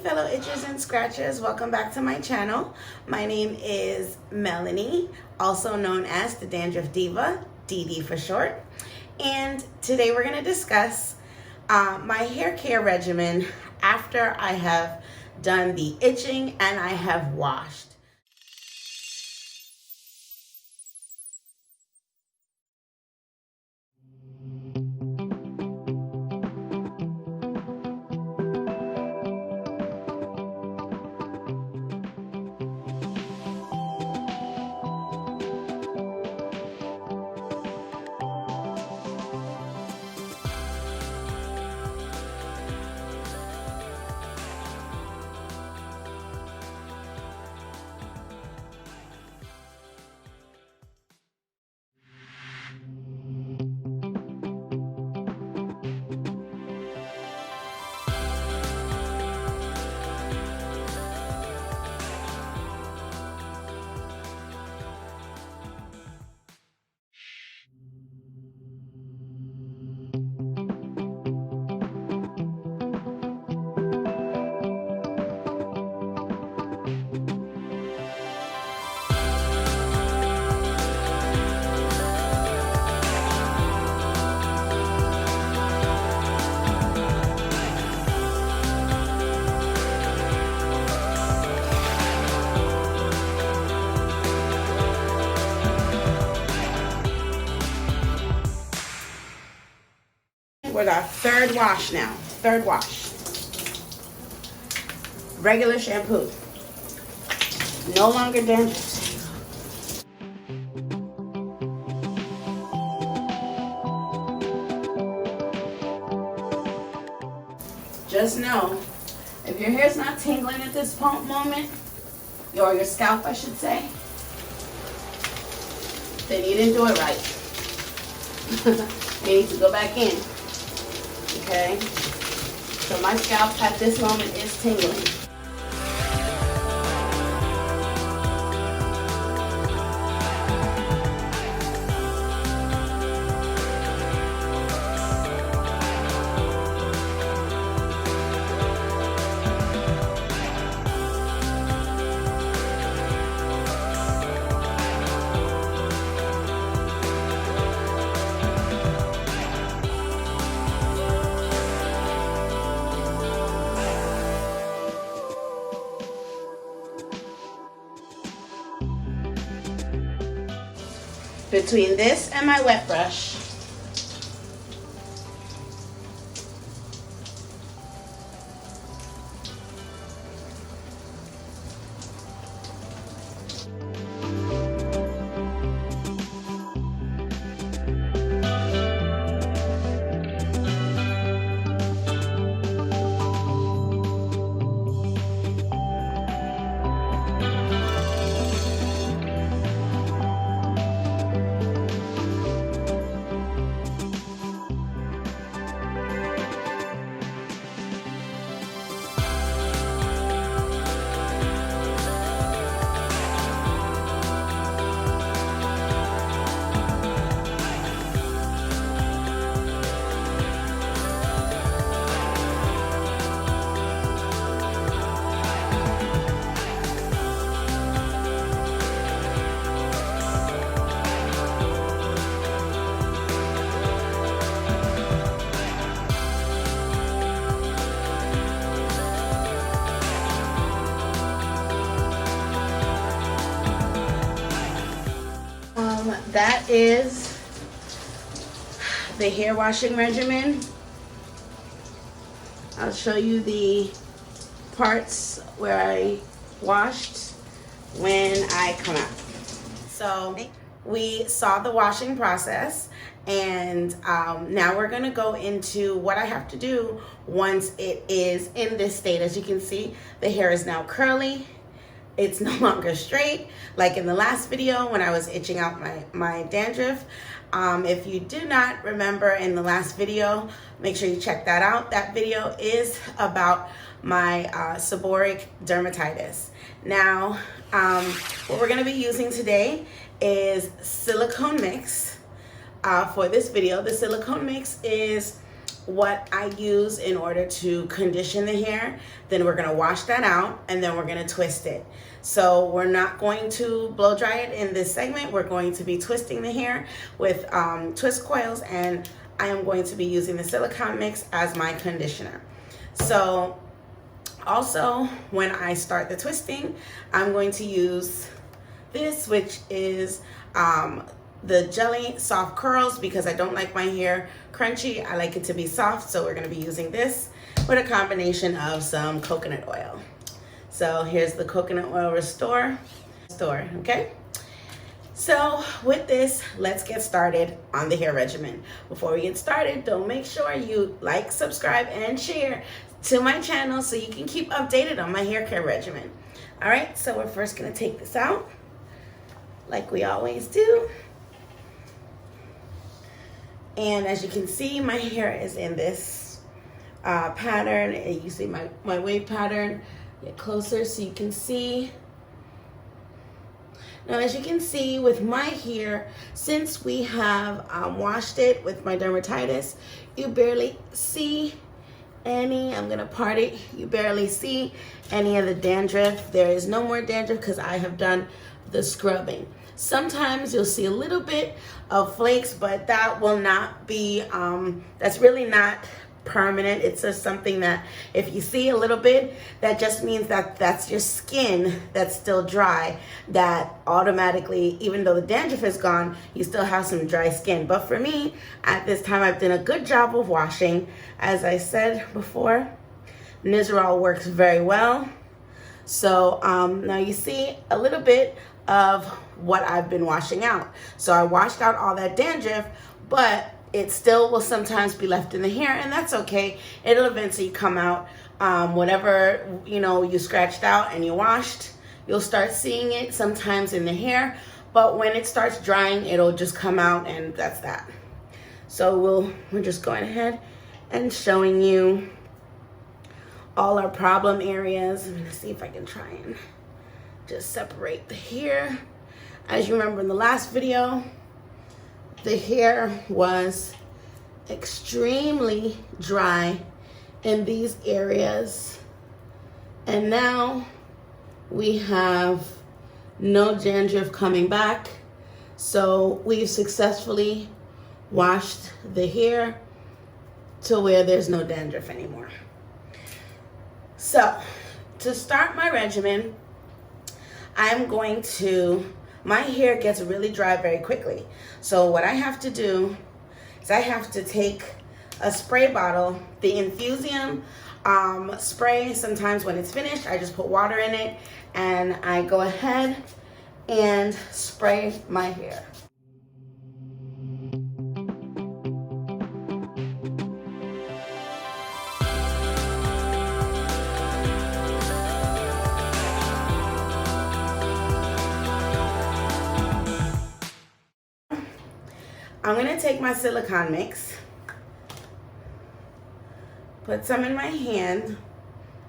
fellow itchers and scratchers, welcome back to my channel. My name is Melanie, also known as the Dandruff Diva, DD for short. And today we're going to discuss my hair care regimen after I have done the itching and I have washed. With our third wash now. Third wash. Regular shampoo. No longer dandruff. Just know, if your hair's not tingling at this moment, or your scalp I should say, then you didn't do it right. You need to go back in. Okay, so my scalp at this moment is tingling. Between this and my wet brush, that is the hair washing regimen. I'll show you the parts where I washed when I come out. So we saw the washing process, and now we're gonna go into what I have to do once it is in this state. As you can see, the hair is now curly. It's no longer straight, like in the last video when I was itching out my dandruff. If you do not remember in the last video, make sure you check that out. That video is about my seborrheic dermatitis. Now, what we're gonna be using today is silicone mix for this video. The silicone mix is what I use in order to condition the hair. Then we're gonna wash that out, and then we're gonna twist it. So we're not going to blow dry it in this segment. We're going to be twisting the hair with twist coils, and I am going to be using the silicone mix as my conditioner. So also, when I start the twisting, I'm going to use this, which is the Jelly Soft Curls, because I don't like my hair crunchy. I like it to be soft, so we're going to be using this with a combination of some coconut oil. So here's the coconut oil restore, okay? So with this, let's get started on the hair regimen. Before we get started, don't make sure you like, subscribe, and share to my channel so you can keep updated on my hair care regimen. All right, so we're first gonna take this out like we always do. And as you can see, my hair is in this pattern. You see my wave pattern. Get closer so you can see. Now, as you can see with my hair, since we have washed it with my dermatitis, you barely see any, I'm gonna part it, you barely see any of the dandruff. There is no more dandruff because I have done the scrubbing. Sometimes you'll see a little bit of flakes, but that will not be, that's really not permanent. It's just something that if you see a little bit, that just means that that's your skin that's still dry, that automatically, even though the dandruff is gone, you still have some dry skin. But for me, at this time, I've done a good job of washing. As I said before, Nizerol works very well. So now you see a little bit of what I've been washing out. So I washed out all that dandruff, but it still will sometimes be left in the hair, and that's okay. It'll eventually come out. Whatever, you know, you scratched out and you washed, you'll start seeing it sometimes in the hair, but when it starts drying, it'll just come out, and that's that. So we're just going ahead and showing you all our problem areas. I'm gonna see if I can try and just separate the hair. As you remember in the last video, the hair was extremely dry in these areas, and now we have no dandruff coming back. So we've successfully washed the hair to where there's no dandruff anymore. So to start my regimen, I'm going to, my hair gets really dry very quickly. So what I have to do is I have to take a spray bottle, the Infusium spray. Sometimes when it's finished, I just put water in it and I go ahead and spray my hair. I'm gonna take my silicone mix, put some in my hand,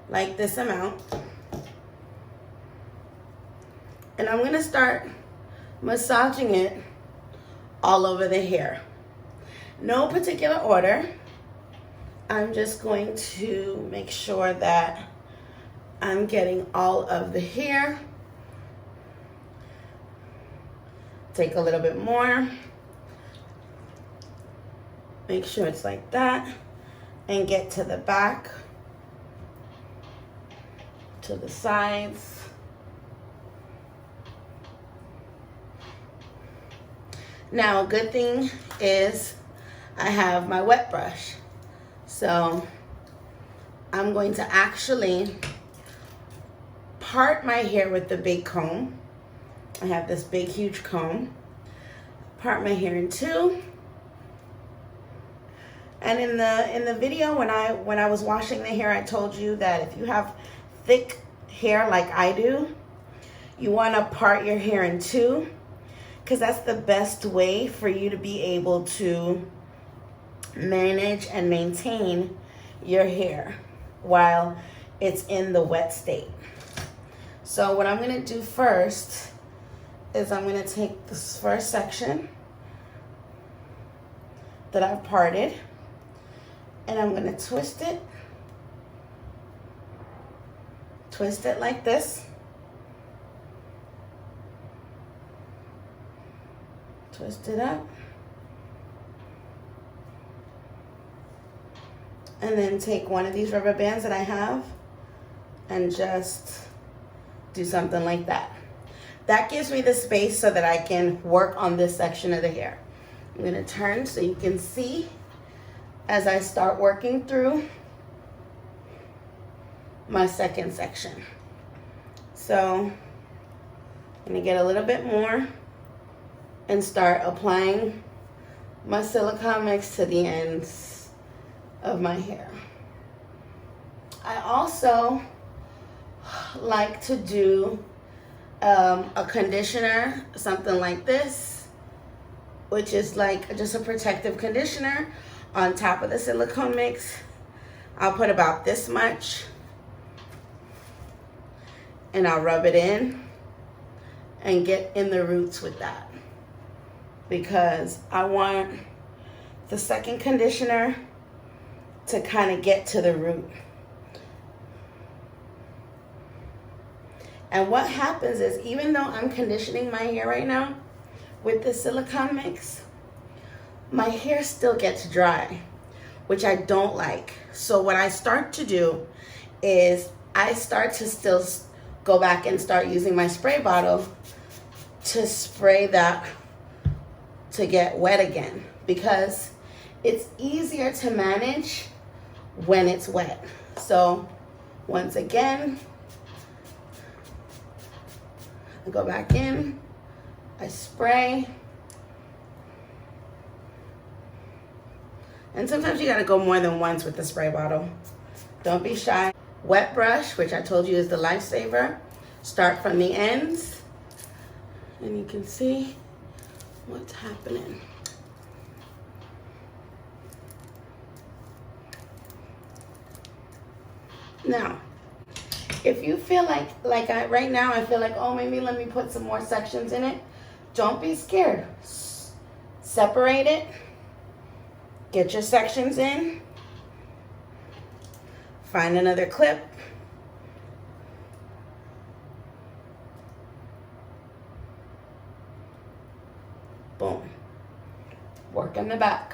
like this amount, and I'm gonna start massaging it all over the hair. No particular order. I'm just going to make sure that I'm getting all of the hair. Take a little bit more. Make sure it's like that, and get to the back, to the sides. Now, a good thing is I have my wet brush. So I'm going to actually part my hair with the big comb. I have this big, huge comb. Part my hair in two. And in the video when I was washing the hair, I told you that if you have thick hair like I do, you want to part your hair in two, because that's the best way for you to be able to manage and maintain your hair while it's in the wet state. So what I'm going to do first is I'm going to take this first section that I've parted, And I'm gonna twist it like this. Twist it up. And then take one of these rubber bands that I have and just do something like that. That gives me the space so that I can work on this section of the hair. I'm gonna turn so you can see as I start working through my second section. So I'm gonna get a little bit more and start applying my silicone mix to the ends of my hair. I also like to do a conditioner, something like this, which is like just a protective conditioner on top of the silicone mix. I'll put about this much and I'll rub it in and get in the roots with that, because I want the second conditioner to kind of get to the root. And what happens is, even though I'm conditioning my hair right now with the silicone mix, my hair still gets dry, which I don't like. So what I start to do is I start to still go back and start using my spray bottle to spray that to get wet again, because it's easier to manage when it's wet. So once again, I go back in, I spray. And sometimes you gotta go more than once with the spray bottle. Don't be shy. WetBrush, which I told you is the lifesaver. Start from the ends, and you can see what's happening. Now, if you feel like right now, I feel like, oh, maybe let me put some more sections in it. Don't be scared. Separate it. Get your sections in. Find another clip. Boom. Work in the back.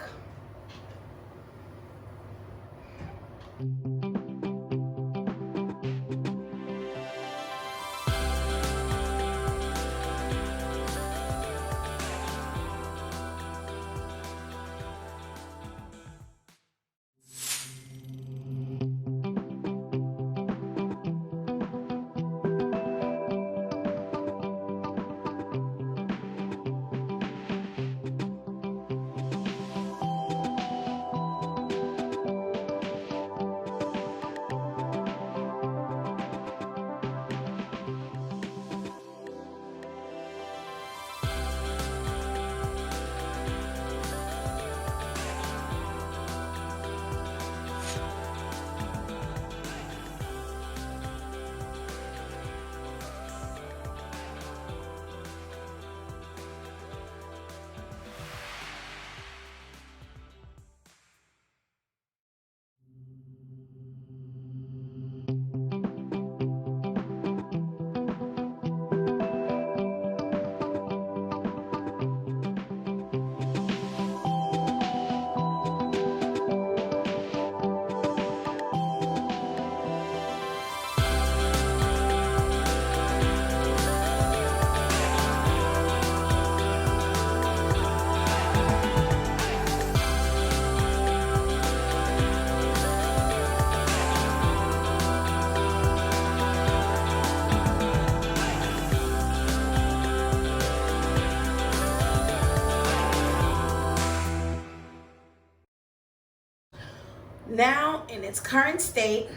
Now, in its current state,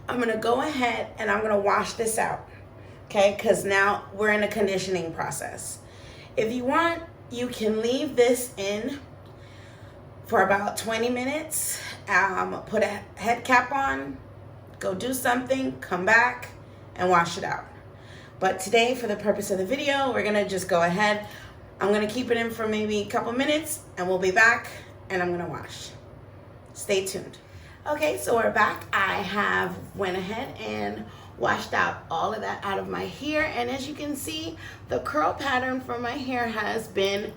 I'm gonna go ahead and I'm gonna wash this out, okay? Because now we're in a conditioning process. If you want, you can leave this in for about 20 minutes, put a head cap on, go do something, come back, and wash it out. But today, for the purpose of the video, we're gonna just go ahead. I'm gonna keep it in for maybe a couple minutes, and we'll be back, and I'm gonna wash. Stay tuned. Okay, so we're back. I have went ahead and washed out all of that out of my hair, and as you can see, the curl pattern for my hair has been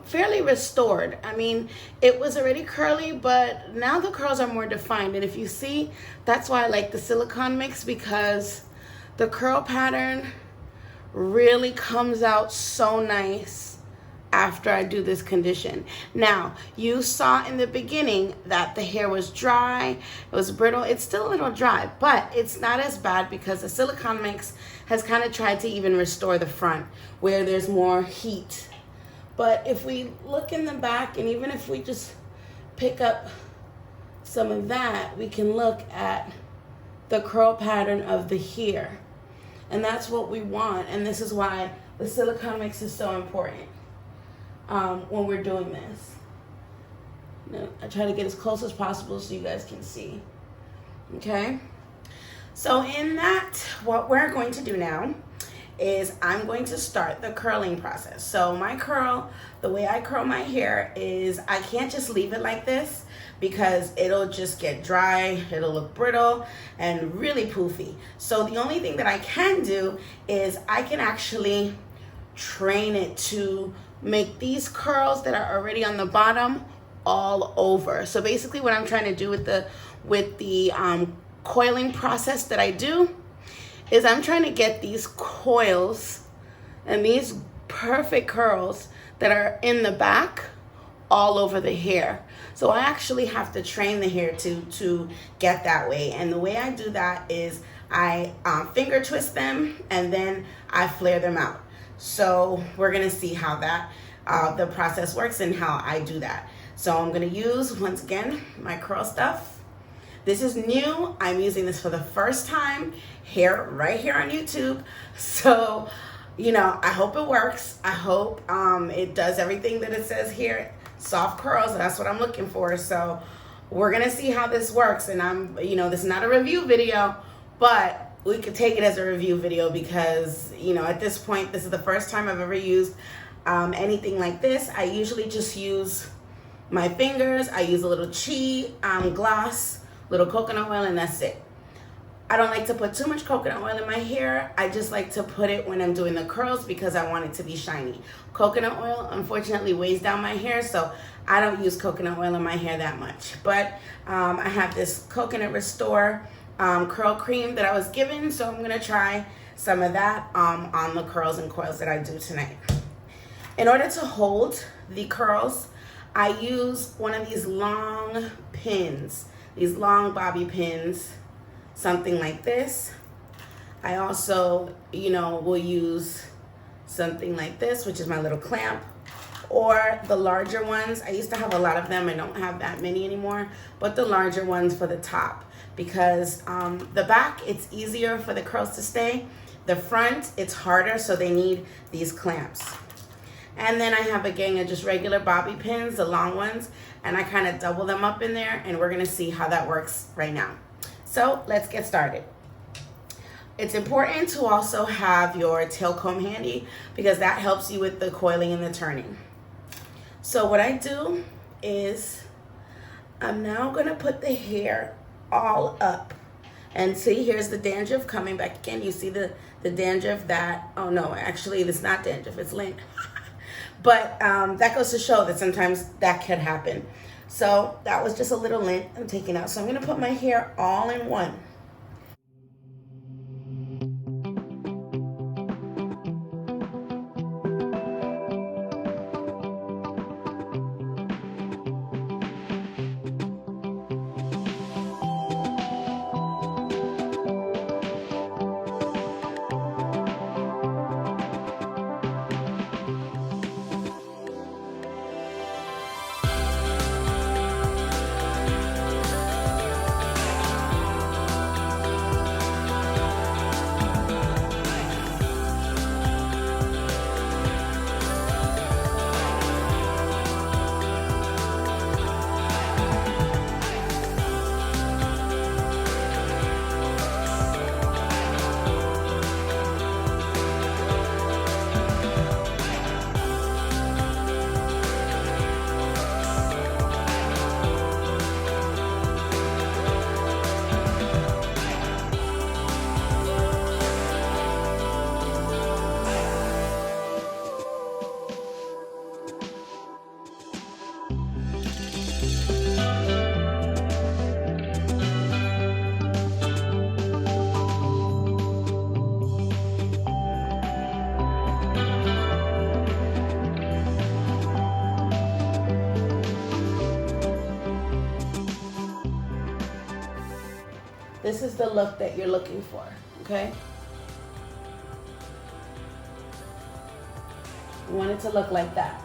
fairly restored. I mean, it was already curly, but now the curls are more defined, and if you see, that's why I like the silicone mix, because the curl pattern really comes out so nice after I do this condition. Now, you saw in the beginning that the hair was dry, it was brittle. It's still a little dry, but it's not as bad because the silicone mix has kind of tried to even restore the front where there's more heat. But if we look in the back, and even if we just pick up some of that, we can look at the curl pattern of the hair. And that's what we want, and this is why the silicone mix is so important when we're doing this. Now, I try to get as close as possible so you guys can see. Okay? So in that, what we're going to do now is I'm going to start the curling process. So my curl, the way I curl my hair is I can't just leave it like this because it'll just get dry, it'll look brittle and really poofy. So the only thing that I can do is I can actually train it to make these curls that are already on the bottom all over. So basically what I'm trying to do with the coiling process that I do is I'm trying to get these coils and these perfect curls that are in the back all over the hair. So I actually have to train the hair to get that way. And the way I do that is I finger twist them and then I flare them out. So we're gonna see how that the process works and how I do that. So I'm gonna use, once again, my curl stuff. This is new. I'm using this for the first time here, right here on YouTube. So, you know, I hope it works. I hope it does everything that it says here. Soft curls, that's what I'm looking for. So we're gonna see how this works. And you know, this is not a review video, but we could take it as a review video because, you know, at this point, this is the first time I've ever used anything like this. I usually just use my fingers. I use a little gloss, little coconut oil, and that's it. I don't like to put too much coconut oil in my hair. I just like to put it when I'm doing the curls because I want it to be shiny. Coconut oil, unfortunately, weighs down my hair, so I don't use coconut oil in my hair that much. But I have this Coconut Restore curl cream that I was given, so I'm gonna try some of that on the curls and coils that I do tonight. In order to hold the curls, I use one of these long pins, these long bobby pins, something like this. I also, you know, will use something like this, which is my little clamp, or the larger ones. I used to have a lot of them. I don't have that many anymore, but the larger ones for the top, because the back, it's easier for the curls to stay. The front, it's harder, so they need these clamps. And then I have a gang of just regular bobby pins, the long ones, and I kind of double them up in there, and we're gonna see how that works right now. So let's get started. It's important to also have your tail comb handy because that helps you with the coiling and the turning. So what I do is I'm now gonna put the hair all up. And see, here's the dandruff coming back again. You see the dandruff that, oh no, actually it's not dandruff, it's lint. But that goes to show that sometimes that can happen. So that was just a little lint I'm taking out. So I'm gonna put my hair all in one. this is the look that you're looking for, okay? You want it to look like that.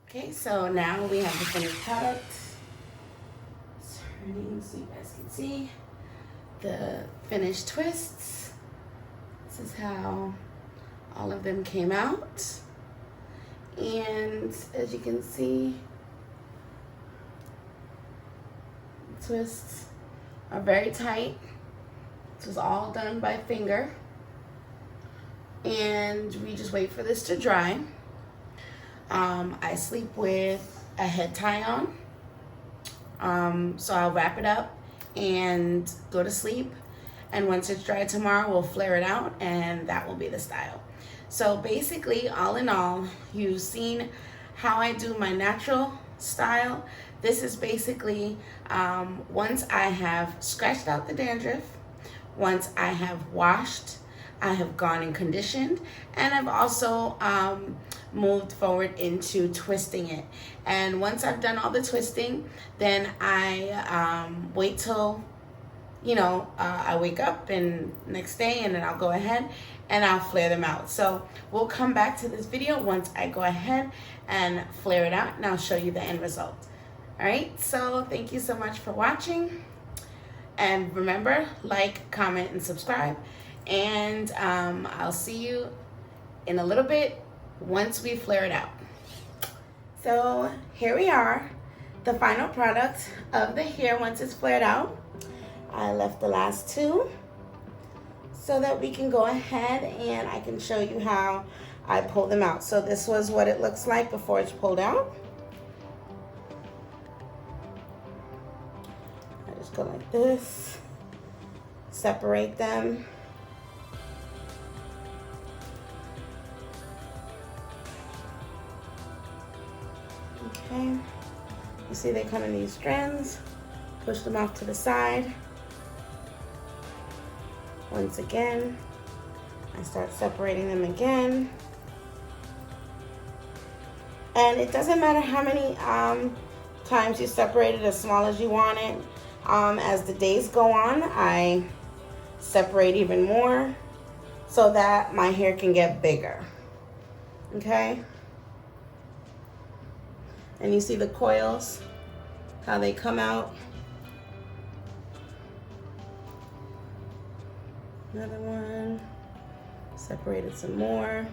Okay, so now we have the finished product. Turning so you guys can see the finished twists. This is how all of them came out. And as you can see, the twists are very tight. This was all done by finger. And we just wait for this to dry. I sleep with a head tie on, so I'll wrap it up and go to sleep, and once it's dry tomorrow we'll flare it out and that will be the style. So basically, all in all, you've seen how I do my natural style. This is basically once I have scratched out the dandruff, once I have washed, I have gone and conditioned, and I've also moved forward into twisting it. And once I've done all the twisting, then I wait till, you know, I wake up and next day, and then I'll go ahead and I'll flare them out. So we'll come back to this video once I go ahead and flare it out, and I'll show you the end result. All right, so thank you so much for watching. And remember, like, comment, and subscribe. And I'll see you in a little bit once we flare it out. So here we are, the final product of the hair once it's flared out. I left the last two so that we can go ahead and I can show you how I pull them out. So this was what it looks like before it's pulled out. I just go like this, separate them. Okay, you see they come in these strands. Push them off to the side. Once again, I start separating them again. And it doesn't matter how many times you separate it, as small as you want it. As the days go on, I separate even more so that my hair can get bigger. Okay? And you see the coils, how they come out. Another one, separated some more.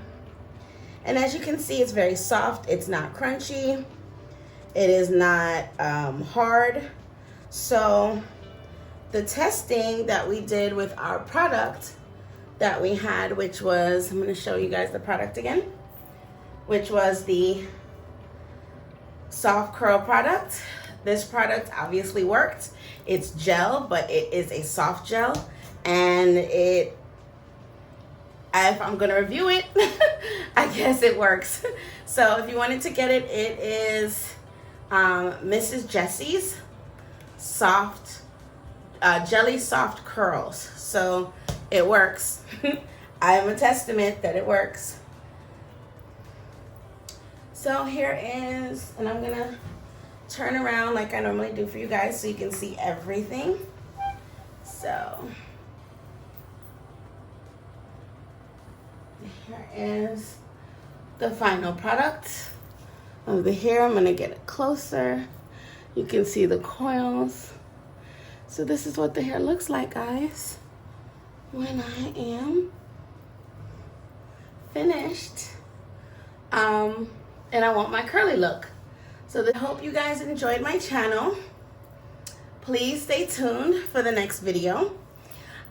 And as you can see, it's very soft. It's not crunchy. It is not hard. So the testing that we did with our product that we had, which was, I'm gonna show you guys the product again, which was the soft curl product. This product obviously worked. It's gel, but it is a soft gel, and if I'm gonna review it, I guess it works. So if you wanted to get it, it is Mrs. Jessie's soft jelly soft curls. So it works. I am a testament that it works. So here is, and I'm gonna turn around like I normally do for you guys so you can see everything. So here is the final product of the hair. I'm gonna get it closer. You can see the coils. So this is what the hair looks like, guys, when I am finished. And I want my curly look. So I hope you guys enjoyed my channel. Please stay tuned for the next video.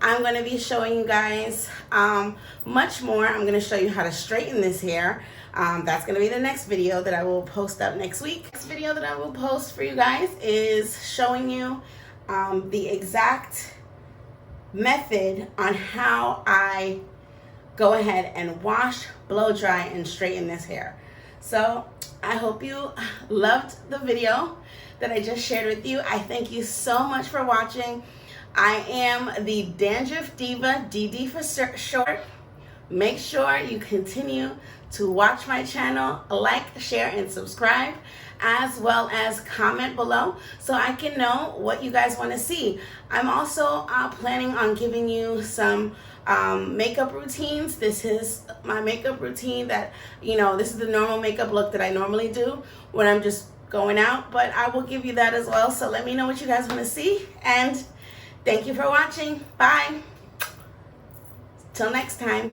I'm going to be showing you guys much more. I'm going to show you how to straighten this hair. That's going to be the next video that I will post up next week. Next video that I will post for you guys is showing you the exact method on how I go ahead and wash, blow dry, and straighten this hair. So I hope you loved the video that I just shared with you. I thank you so much for watching. I am the Dandruff Diva, DD for short. Make sure you continue to watch my channel, like, share, and subscribe, as well as comment below so I can know what you guys want to see. I'm also planning on giving you some makeup routines. This is my makeup routine that, this is the normal makeup look that I normally do when I'm just going out, but I will give you that as well. So let me know what you guys want to see, and thank you for watching. Bye. Till next time.